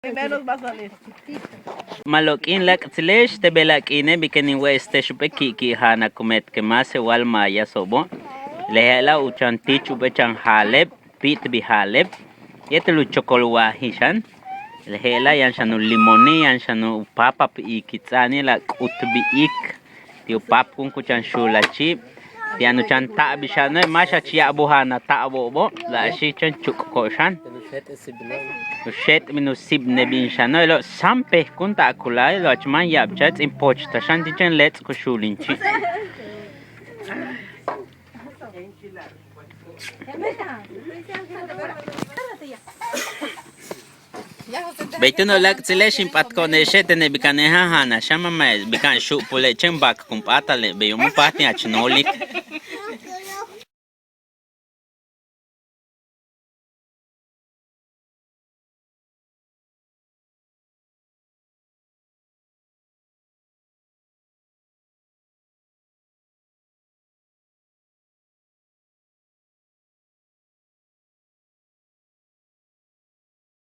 Menos va a salir. Malokin lak tsilesh te belakine bikeni weste shupeki ki hana kumet ke mase wal maya sobo. Lehela uchan tichu bechan haleb pit bi haleb. Yetelu chokolwa hishan. Lehela yan shanu limoni yan shanu papa pi kitsani la utbi ik. Tiu pap kun kuchan shulachi. Tianu chan ta bishano masha chia buhana ta bobo la shi chan chuk koshan. Shet minus sib nebin shano lo sampe kunta akulay lo achman yabchat in pochta shanti chen let's kushulinchi. Beituno lak tsilesh patkone shete ne bikaneha hana shama mai bikan shu pule chen bak kumpata le beyum pati achnolik.